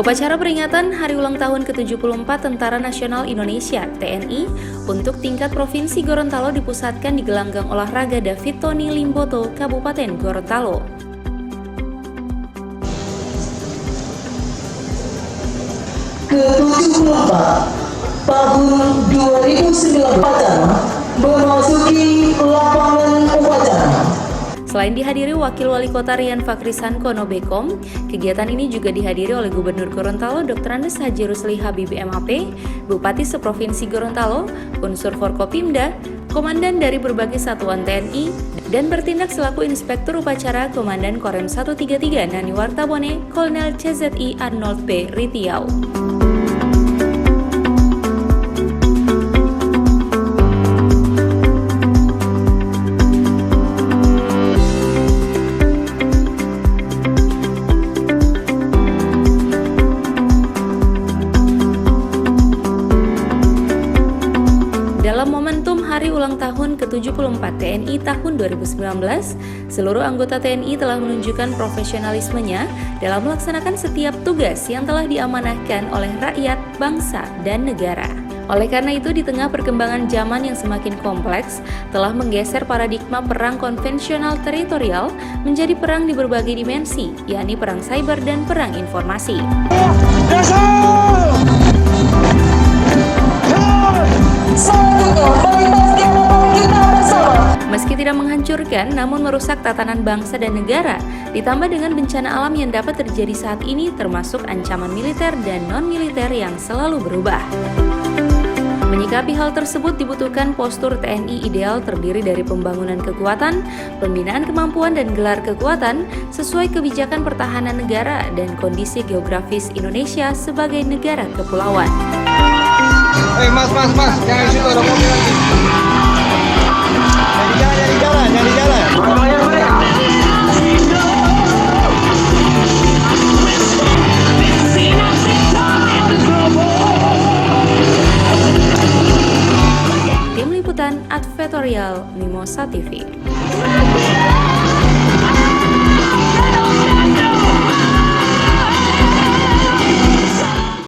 Upacara peringatan Hari Ulang Tahun ke-74 Tentara Nasional Indonesia (TNI) untuk tingkat Provinsi Gorontalo dipusatkan di Gelanggang Olahraga David Tony Limboto, Kabupaten Gorontalo. Ke-74 tahun 2009 memasuki lapangan upacara. Selain dihadiri Wakil Wali Kota Rian Fakrisan Kono Bekom, kegiatan ini juga dihadiri oleh Gubernur Gorontalo Dr. Andes Haji Rusli Habibie MAP, Bupati Seprovinsi Gorontalo, unsur Forkopimda, komandan dari berbagai satuan TNI, dan bertindak selaku Inspektur Upacara Komandan Korem 133 Nani Wartabone, Kolonel CZI Arnold B. Ritiau. Dalam momentum Hari Ulang Tahun ke-74 TNI tahun 2019, seluruh anggota TNI telah menunjukkan profesionalismenya dalam melaksanakan setiap tugas yang telah diamanahkan oleh rakyat, bangsa, dan negara. Oleh karena itu, di tengah perkembangan zaman yang semakin kompleks, telah menggeser paradigma perang konvensional teritorial menjadi perang di berbagai dimensi, yakni perang cyber dan perang informasi. Meski tidak menghancurkan, namun merusak tatanan bangsa dan negara, ditambah dengan bencana alam yang dapat terjadi saat ini, termasuk ancaman militer dan non-militer yang selalu berubah. Menyikapi hal tersebut dibutuhkan postur TNI ideal terdiri dari pembangunan kekuatan, pembinaan kemampuan dan gelar kekuatan sesuai kebijakan pertahanan negara dan kondisi geografis Indonesia sebagai negara kepulauan. Mas, jangan situ ada mobil lagi. Jadi jalan. Tim Liputan Advertorial Mimosa TV.